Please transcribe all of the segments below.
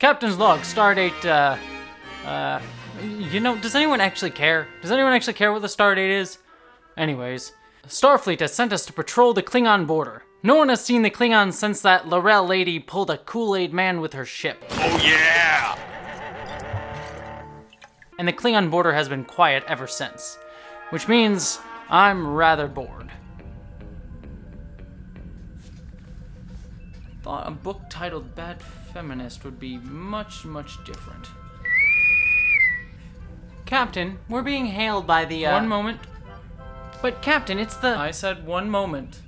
Captain's log, stardate, does anyone actually care? Does anyone actually care what the stardate is? Anyways, Starfleet has sent us to patrol the Klingon border. No one has seen the Klingons since that Laurel lady pulled a Kool-Aid man with her ship. Oh yeah! And the Klingon border has been quiet ever since. Which means I'm rather bored. I thought a book titled Bad Feminist would be much, much different. Captain, we're being hailed by the, One moment. But Captain, it's the... I said 1 moment.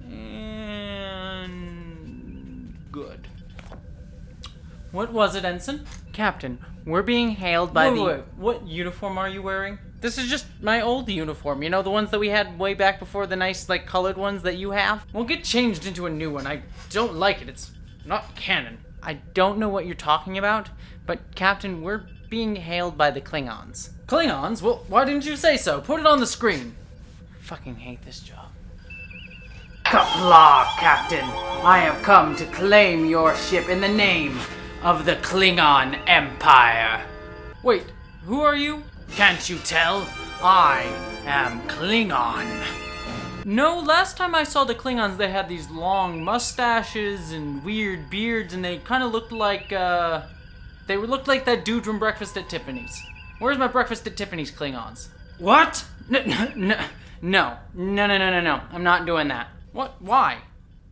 And... good. What was it, Ensign? Captain, we're being hailed by Wait, what uniform are you wearing? This is just my old uniform, you know, the ones that we had way back before the nice, colored ones that you have? We'll get changed into a new one. I don't like it. It's not canon. I don't know what you're talking about, but Captain, we're being hailed by the Klingons. Klingons? Well, why didn't you say so? Put it on the screen. Fucking hate this job. Kapla, Captain. I have come to claim your ship in the name of the Klingon Empire. Wait, who are you? Can't you tell? I am Klingon. No, last time I saw the Klingons, they had these long mustaches and weird beards, and they kind of looked like, they looked like that dude from Breakfast at Tiffany's. Where's my Breakfast at Tiffany's Klingons? What? No. I'm not doing that. What? Why?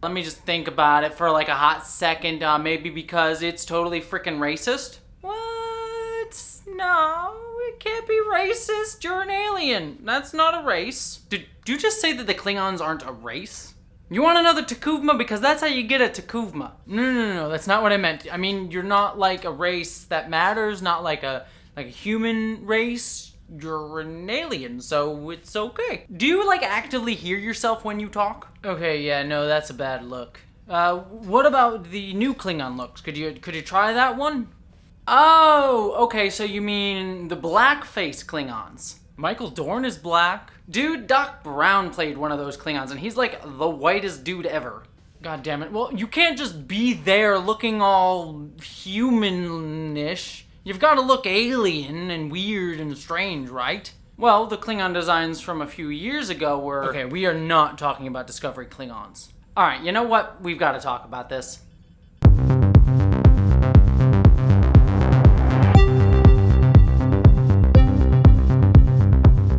Let me just think about it for a hot second, maybe because it's totally freaking racist? What? No, it can't be racist. You're an alien. That's not a race. Did you just say that the Klingons aren't a race? You want another Takuvma? Because that's how you get a Takuvma. No, that's not what I meant. I mean, you're not like a race that matters, not like a human race. You're an alien, so it's okay. Do you actively hear yourself when you talk? Okay, yeah, no, that's a bad look. What about the new Klingon looks? Could you try that one? Oh, okay, so you mean the blackface Klingons. Michael Dorn is black. Dude, Doc Brown played one of those Klingons, and he's the whitest dude ever. God damn it. Well, you can't just be there looking all human-ish. You've got to look alien and weird and strange, right? Well, the Klingon designs from a few years ago were... Okay, we are not talking about Discovery Klingons. Alright, you know what? We've got to talk about this.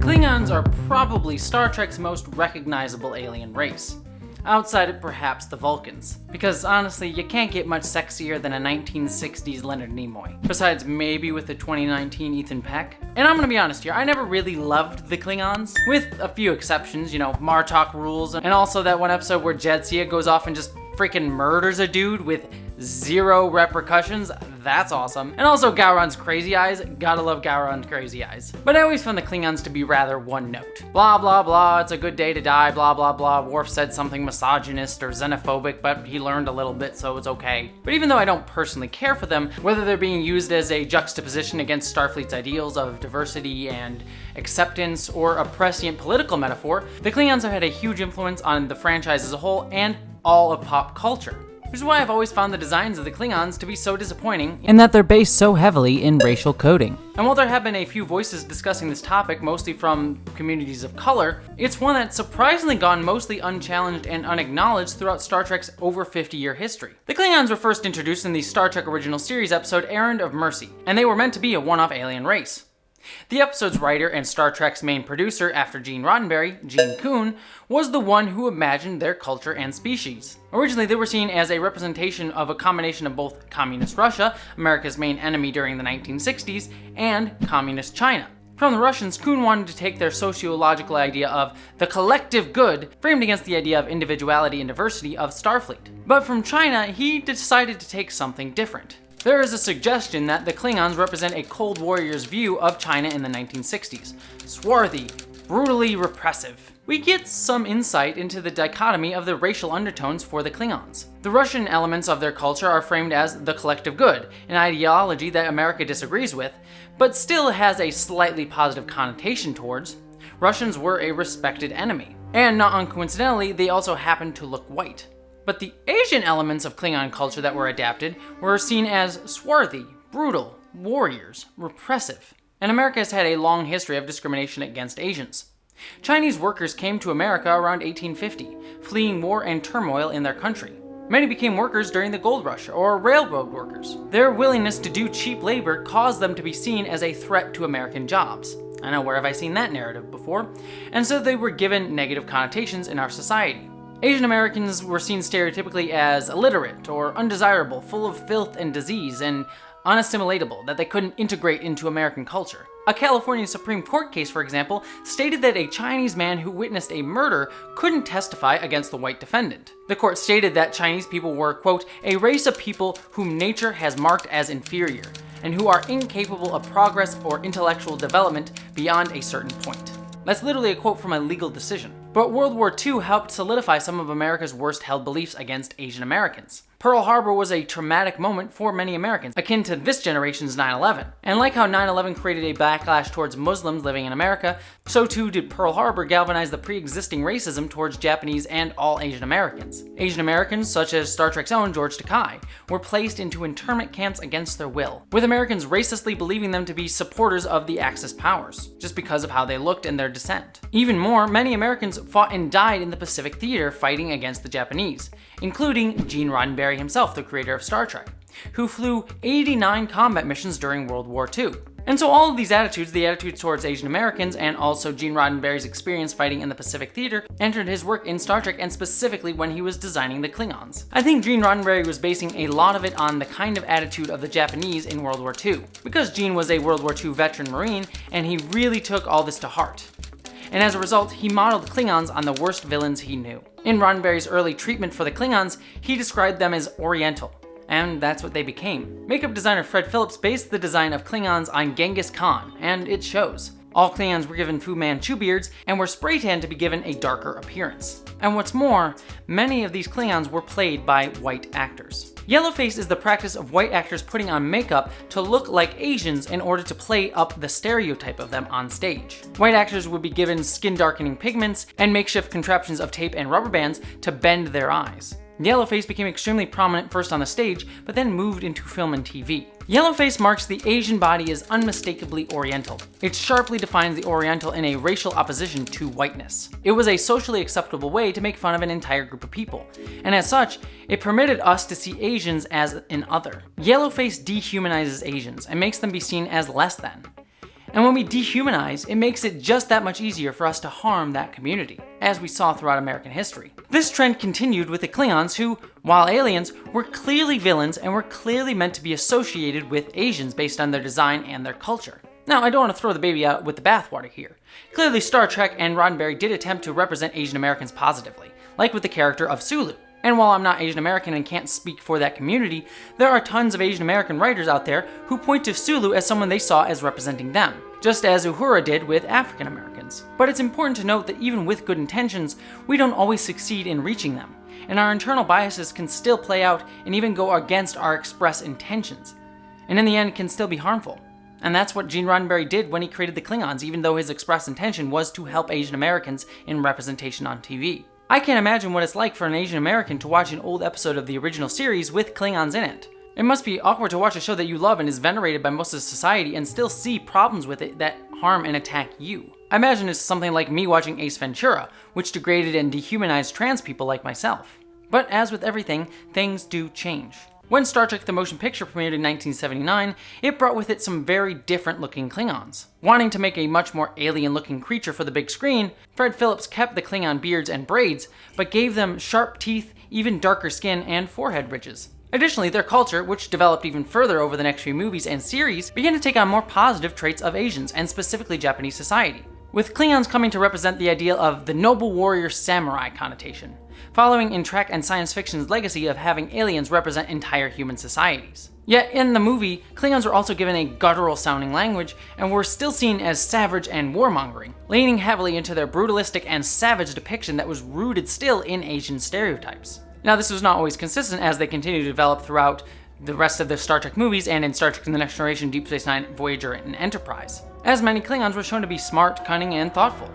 Klingons are probably Star Trek's most recognizable alien race. Outside of perhaps the Vulcans. Because honestly, you can't get much sexier than a 1960s Leonard Nimoy. Besides maybe with the 2019 Ethan Peck. And I'm gonna be honest here, I never really loved the Klingons. With a few exceptions, Martok rules, and also that one episode where Jadzia goes off and just freaking murders a dude with 0 repercussions. That's awesome. And also Gowron's crazy eyes. Gotta love Gowron's crazy eyes. But I always found the Klingons to be rather one note. Blah, blah, blah, it's a good day to die, blah, blah, blah. Worf said something misogynist or xenophobic, but he learned a little bit, so it's okay. But even though I don't personally care for them, whether they're being used as a juxtaposition against Starfleet's ideals of diversity and acceptance, or a prescient political metaphor, the Klingons have had a huge influence on the franchise as a whole and all of pop culture. Which is why I've always found the designs of the Klingons to be so disappointing, in that they're based so heavily in racial coding. And while there have been a few voices discussing this topic, mostly from communities of color, it's one that's surprisingly gone mostly unchallenged and unacknowledged throughout Star Trek's over 50-year history. The Klingons were first introduced in the Star Trek Original Series episode Errand of Mercy, and they were meant to be a one-off alien race. The episode's writer and Star Trek's main producer after Gene Roddenberry, Gene Kuhn, was the one who imagined their culture and species. Originally, they were seen as a representation of a combination of both Communist Russia, America's main enemy during the 1960s, and Communist China. From the Russians, Kuhn wanted to take their sociological idea of the collective good, framed against the idea of individuality and diversity of Starfleet. But from China, he decided to take something different. There is a suggestion that the Klingons represent a Cold Warrior's view of China in the 1960s. Swarthy, brutally repressive. We get some insight into the dichotomy of the racial undertones for the Klingons. The Russian elements of their culture are framed as the collective good, an ideology that America disagrees with, but still has a slightly positive connotation towards. Russians were a respected enemy. And not uncoincidentally, they also happened to look white. But the Asian elements of Klingon culture that were adapted were seen as swarthy, brutal, warriors, repressive. And America has had a long history of discrimination against Asians. Chinese workers came to America around 1850, fleeing war and turmoil in their country. Many became workers during the gold rush, or railroad workers. Their willingness to do cheap labor caused them to be seen as a threat to American jobs. I know, where have I seen that narrative before? And so they were given negative connotations in our society. Asian Americans were seen stereotypically as illiterate or undesirable, full of filth and disease, and unassimilatable, that they couldn't integrate into American culture. A California Supreme Court case, for example, stated that a Chinese man who witnessed a murder couldn't testify against the white defendant. The court stated that Chinese people were, quote, a race of people whom nature has marked as inferior, and who are incapable of progress or intellectual development beyond a certain point. That's literally a quote from a legal decision. But World War II helped solidify some of America's worst held beliefs against Asian Americans. Pearl Harbor was a traumatic moment for many Americans, akin to this generation's 9/11. And like how 9/11 created a backlash towards Muslims living in America, so too did Pearl Harbor galvanize the pre-existing racism towards Japanese and all Asian Americans. Asian Americans, such as Star Trek's own George Takei, were placed into internment camps against their will, with Americans racistly believing them to be supporters of the Axis powers, just because of how they looked and their descent. Even more, many Americans fought and died in the Pacific Theater fighting against the Japanese, including Gene Roddenberry himself, the creator of Star Trek, who flew 89 combat missions during World War II. And so all of these attitudes, the attitudes towards Asian Americans and also Gene Roddenberry's experience fighting in the Pacific Theater, entered his work in Star Trek, and specifically when he was designing the Klingons. I think Gene Roddenberry was basing a lot of it on the kind of attitude of the Japanese in World War II, because Gene was a World War II veteran Marine and he really took all this to heart. And as a result, he modeled Klingons on the worst villains he knew. In Roddenberry's early treatment for the Klingons, he described them as Oriental, and that's what they became. Makeup designer Fred Phillips based the design of Klingons on Genghis Khan, and it shows. All Klingons were given Fu Manchu beards and were spray tanned to be given a darker appearance. And what's more, many of these Klingons were played by white actors. Yellowface is the practice of white actors putting on makeup to look like Asians in order to play up the stereotype of them on stage. White actors would be given skin darkening pigments and makeshift contraptions of tape and rubber bands to bend their eyes. Yellowface became extremely prominent first on the stage, but then moved into film and TV. Yellowface marks the Asian body as unmistakably Oriental. It sharply defines the Oriental in a racial opposition to whiteness. It was a socially acceptable way to make fun of an entire group of people, and as such, it permitted us to see Asians as an other. Yellowface dehumanizes Asians and makes them be seen as less than. And when we dehumanize, it makes it just that much easier for us to harm that community, as we saw throughout American history. This trend continued with the Klingons who, while aliens, were clearly villains and were clearly meant to be associated with Asians based on their design and their culture. Now, I don't want to throw the baby out with the bathwater here. Clearly, Star Trek and Roddenberry did attempt to represent Asian Americans positively, like with the character of Sulu. And while I'm not Asian American and can't speak for that community, there are tons of Asian American writers out there who point to Sulu as someone they saw as representing them, just as Uhura did with African Americans. But it's important to note that even with good intentions, we don't always succeed in reaching them, and our internal biases can still play out and even go against our express intentions, and in the end can still be harmful. And that's what Gene Roddenberry did when he created the Klingons, even though his express intention was to help Asian Americans in representation on TV. I can't imagine what it's like for an Asian American to watch an old episode of the original series with Klingons in it. It must be awkward to watch a show that you love and is venerated by most of society and still see problems with it that harm and attack you. I imagine it's something like me watching Ace Ventura, which degraded and dehumanized trans people like myself. But as with everything, things do change. When Star Trek the Motion Picture premiered in 1979, it brought with it some very different looking Klingons. Wanting to make a much more alien looking creature for the big screen, Fred Phillips kept the Klingon beards and braids, but gave them sharp teeth, even darker skin, and forehead ridges. Additionally, their culture, which developed even further over the next few movies and series, began to take on more positive traits of Asians, and specifically Japanese society, with Klingons coming to represent the ideal of the noble warrior samurai connotation, following in Trek and science fiction's legacy of having aliens represent entire human societies. Yet in the movie, Klingons were also given a guttural sounding language and were still seen as savage and warmongering, leaning heavily into their brutalistic and savage depiction that was rooted still in Asian stereotypes. Now, this was not always consistent as they continued to develop throughout the rest of the Star Trek movies and in Star Trek The Next Generation, Deep Space Nine, Voyager, and Enterprise, as many Klingons were shown to be smart, cunning, and thoughtful.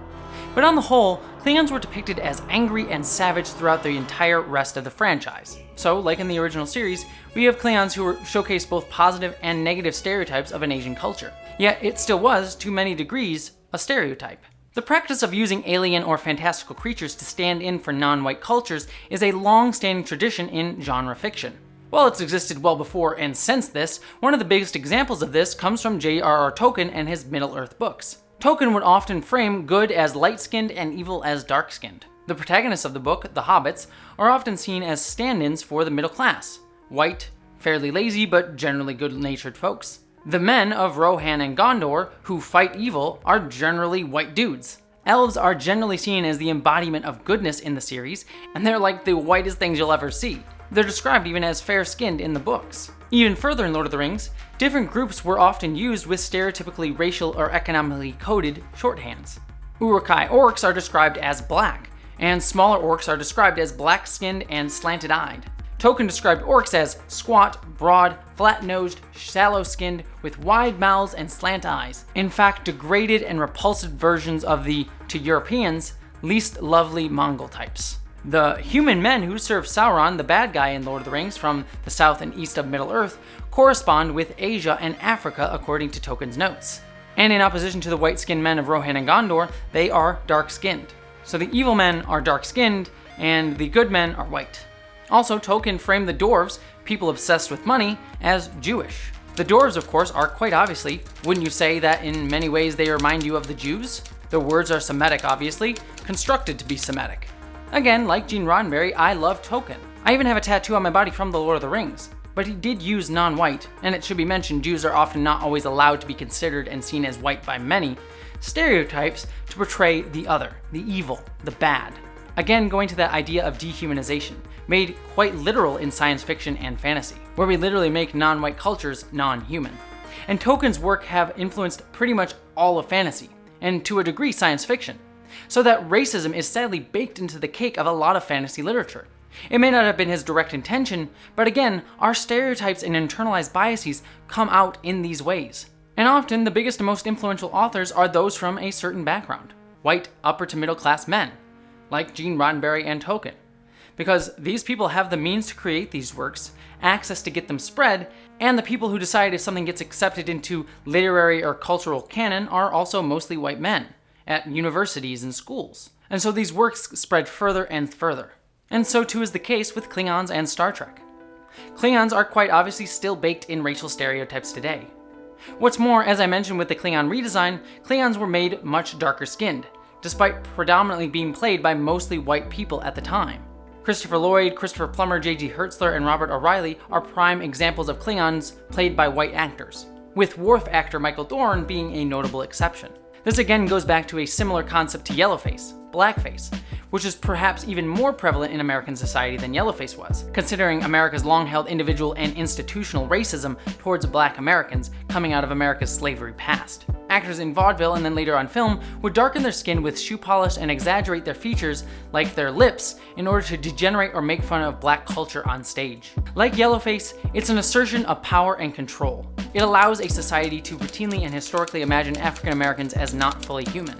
But on the whole, Klingons were depicted as angry and savage throughout the entire rest of the franchise. So, like in the original series, we have Klingons who showcase both positive and negative stereotypes of an Asian culture. Yet it still was, to many degrees, a stereotype. The practice of using alien or fantastical creatures to stand in for non-white cultures is a long-standing tradition in genre fiction. While it's existed well before and since this, one of the biggest examples of this comes from J.R.R. Tolkien and his Middle-earth books. Tolkien would often frame good as light-skinned and evil as dark-skinned. The protagonists of the book, the hobbits, are often seen as stand-ins for the middle class. White, fairly lazy but generally good-natured folks. The men of Rohan and Gondor, who fight evil, are generally white dudes. Elves are generally seen as the embodiment of goodness in the series, and they're like the whitest things you'll ever see. They're described even as fair-skinned in the books. Even further in Lord of the Rings, different groups were often used with stereotypically racial or economically coded shorthands. Uruk-hai orcs are described as black, and smaller orcs are described as black-skinned and slanted-eyed. Tolkien described orcs as squat, broad, flat-nosed, shallow-skinned, with wide mouths and slant eyes. In fact, degraded and repulsive versions of the, to Europeans, least lovely Mongol types. The human men who serve Sauron, the bad guy in Lord of the Rings, from the south and east of Middle-earth, correspond with Asia and Africa according to Tolkien's notes. And in opposition to the white-skinned men of Rohan and Gondor, they are dark-skinned. So the evil men are dark-skinned, and the good men are white. Also, Tolkien framed the dwarves, people obsessed with money, as Jewish. The dwarves, of course, are quite obviously, wouldn't you say that in many ways they remind you of the Jews? The words are Semitic, obviously, constructed to be Semitic. Again, like Gene Roddenberry, I love Tolkien. I even have a tattoo on my body from The Lord of the Rings. But he did use non-white, and it should be mentioned Jews are often not always allowed to be considered and seen as white by many, stereotypes to portray the other, the evil, the bad. Again, going to that idea of dehumanization, made quite literal in science fiction and fantasy, where we literally make non-white cultures non-human. And Tolkien's work have influenced pretty much all of fantasy, and to a degree science fiction, so that racism is sadly baked into the cake of a lot of fantasy literature. It may not have been his direct intention, but again, our stereotypes and internalized biases come out in these ways. And often, the biggest and most influential authors are those from a certain background, white upper to middle class men, like Gene Roddenberry and Tolkien. Because these people have the means to create these works, access to get them spread, and the people who decide if something gets accepted into literary or cultural canon are also mostly white men, at universities and schools. And so these works spread further and further. And so too is the case with Klingons and Star Trek. Klingons are quite obviously still baked in racial stereotypes today. What's more, as I mentioned with the Klingon redesign, Klingons were made much darker skinned, despite predominantly being played by mostly white people at the time. Christopher Lloyd, Christopher Plummer, J.G. Hertzler, and Robert O'Reilly are prime examples of Klingons played by white actors, with Worf actor Michael Dorn being a notable exception. This again goes back to a similar concept to yellowface, blackface, which is perhaps even more prevalent in American society than yellowface was, considering America's long-held individual and institutional racism towards black Americans coming out of America's slavery past. Actors in vaudeville and then later on film would darken their skin with shoe polish and exaggerate their features, like their lips, in order to degenerate or make fun of black culture on stage. Like yellowface, it's an assertion of power and control. It allows a society to routinely and historically imagine African Americans as not fully human.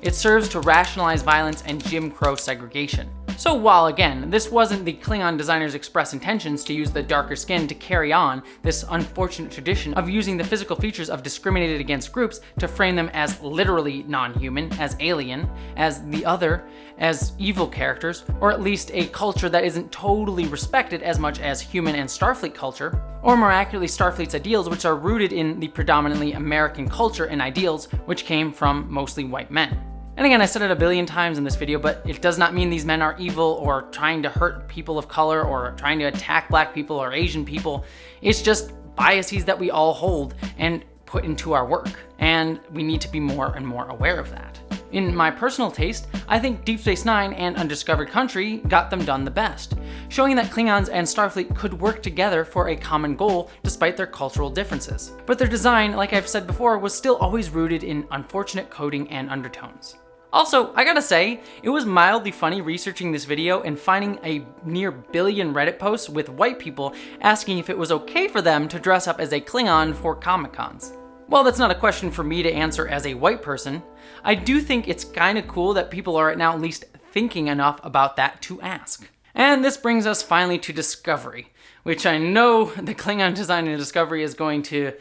It serves to rationalize violence and Jim Crow segregation. So while again, this wasn't the Klingon designers' express intentions to use the darker skin to carry on this unfortunate tradition of using the physical features of discriminated against groups to frame them as literally non-human, as alien, as the other, as evil characters, or at least a culture that isn't totally respected as much as human and Starfleet culture, or more accurately Starfleet's ideals, which are rooted in the predominantly American culture and ideals which came from mostly white men. And again, I said it a billion times in this video, but it does not mean these men are evil or trying to hurt people of color or trying to attack black people or Asian people. It's just biases that we all hold and put into our work, and we need to be more and more aware of that. In my personal taste, I think Deep Space Nine and Undiscovered Country got them done the best, showing that Klingons and Starfleet could work together for a common goal despite their cultural differences. But their design, like I've said before, was still always rooted in unfortunate coding and undertones. Also, I gotta say, it was mildly funny researching this video and finding a near billion Reddit posts with white people asking if it was okay for them to dress up as a Klingon for Comic-Cons. while that's not a question for me to answer as a white person, I do think it's kinda cool that people are now at least thinking enough about that to ask. And this brings us finally to Discovery, which I know the Klingon design in Discovery is going to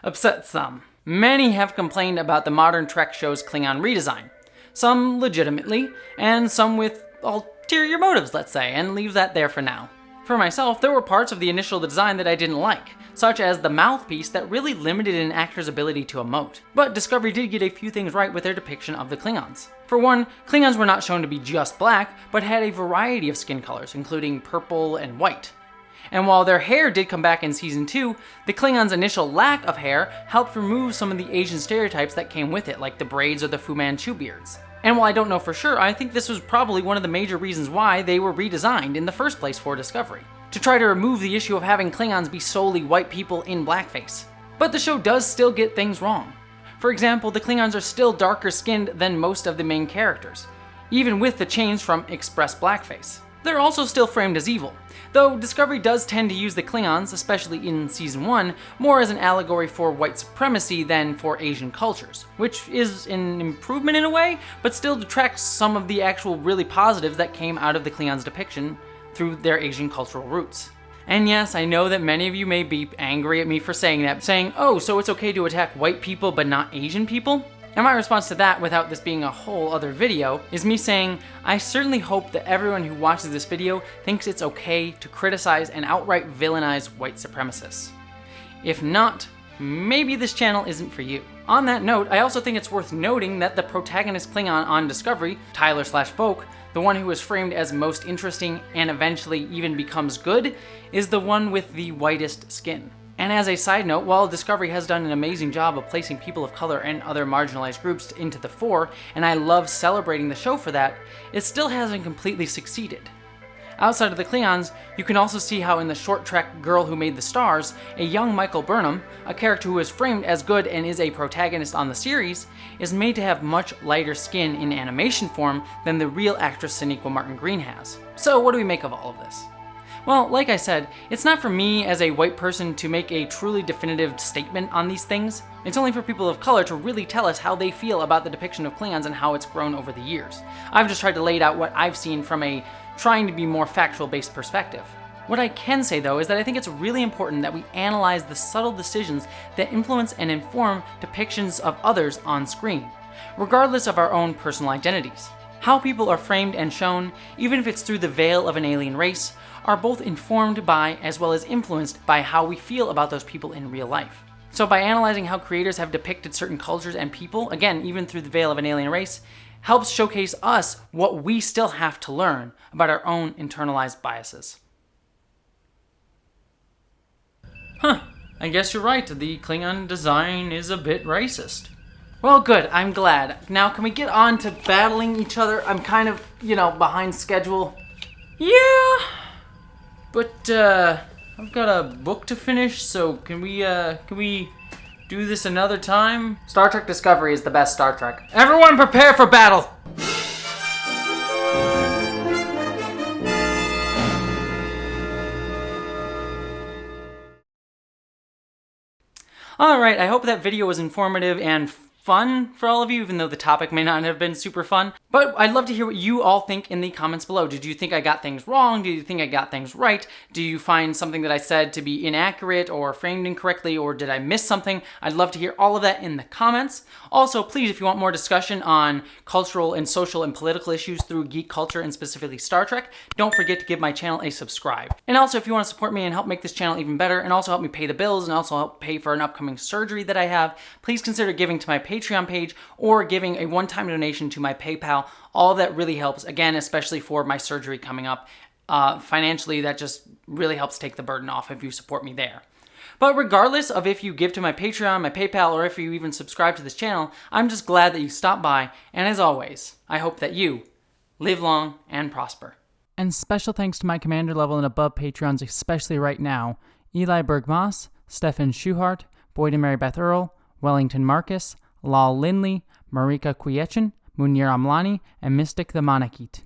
upset some. Many have complained about the modern Trek show's Klingon redesign. Some legitimately, and some with ulterior motives, let's say, and leave that there for now. For myself, there were parts of the initial design that I didn't like, such as the mouthpiece that really limited an actor's ability to emote. But Discovery did get a few things right with their depiction of the Klingons. For one, Klingons were not shown to be just black, but had a variety of skin colors, including purple and white. And while their hair did come back in Season 2, the Klingons' initial lack of hair helped remove some of the Asian stereotypes that came with it, like the braids or the Fu Manchu beards. And while I don't know for sure, I think this was probably one of the major reasons why they were redesigned in the first place for Discovery, to try to remove the issue of having Klingons be solely white people in blackface. But the show does still get things wrong. For example, the Klingons are still darker skinned than most of the main characters, even with the change from express blackface. They're also still framed as evil, though Discovery does tend to use the Klingons, especially in Season 1, more as an allegory for white supremacy than for Asian cultures, which is an improvement in a way, but still detracts some of the actual really positives that came out of the Klingons' depiction through their Asian cultural roots. And yes, I know that many of you may be angry at me for saying that, saying, oh, so it's okay to attack white people but not Asian people? And my response to that, without this being a whole other video, is me saying, I certainly hope that everyone who watches this video thinks it's okay to criticize and outright villainize white supremacists. If not, maybe this channel isn't for you. On that note, I also think it's worth noting that the protagonist Klingon on Discovery, Tyler/Voke, the one who is framed as most interesting and eventually even becomes good, is the one with the whitest skin. And as a side note, while Discovery has done an amazing job of placing people of color and other marginalized groups into the fore, and I love celebrating the show for that, it still hasn't completely succeeded. Outside of the Klingons, you can also see how in the short track Girl Who Made the Stars, a young Michael Burnham, a character who is framed as good and is a protagonist on the series, is made to have much lighter skin in animation form than the real actress Sonequa Martin Green has. So what do we make of all of this? Well, like I said, it's not for me as a white person to make a truly definitive statement on these things. It's only for people of color to really tell us how they feel about the depiction of Klingons and how it's grown over the years. I've just tried to lay out what I've seen from a trying to be more factual-based perspective. What I can say though is that I think it's really important that we analyze the subtle decisions that influence and inform depictions of others on screen, regardless of our own personal identities. How people are framed and shown, even if it's through the veil of an alien race, are both informed by as well as influenced by how we feel about those people in real life. So by analyzing how creators have depicted certain cultures and people, again, even through the veil of an alien race, helps showcase us what we still have to learn about our own internalized biases. I guess you're right, the Klingon design is a bit racist. Well, good, I'm glad. Now, can we get on to battling each other? I'm kind of, behind schedule. Yeah, but, I've got a book to finish, so can we do this another time? Star Trek Discovery is the best Star Trek. Everyone prepare for battle! Alright, I hope that video was informative and fun for all of you, even though the topic may not have been super fun. But I'd love to hear what you all think in the comments below. Did you think I got things wrong? Do you think I got things right? Do you find something that I said to be inaccurate or framed incorrectly, or did I miss something? I'd love to hear all of that in the comments. Also, please, if you want more discussion on cultural and social and political issues through geek culture and specifically Star Trek, don't forget to give my channel a subscribe. And also, if you want to support me and help make this channel even better, and also help me pay the bills, and also help pay for an upcoming surgery that I have, please consider giving to my Patreon page or giving a one-time donation to my PayPal. All of that really helps, again, especially for my surgery coming up. Financially, that just really helps take the burden off if you support me there. But regardless of if you give to my Patreon, my PayPal, or if you even subscribe to this channel, I'm just glad that you stopped by, and as always, I hope that you live long and prosper. And special thanks to my commander level and above Patreons, especially right now, Eli Bergmas, Stefan Schuhart, Boyd and Mary Beth Earl, Wellington Marcus, Lal Lindley, Marika Kuyechin, Munir Amlani, and Mystic the Monakit.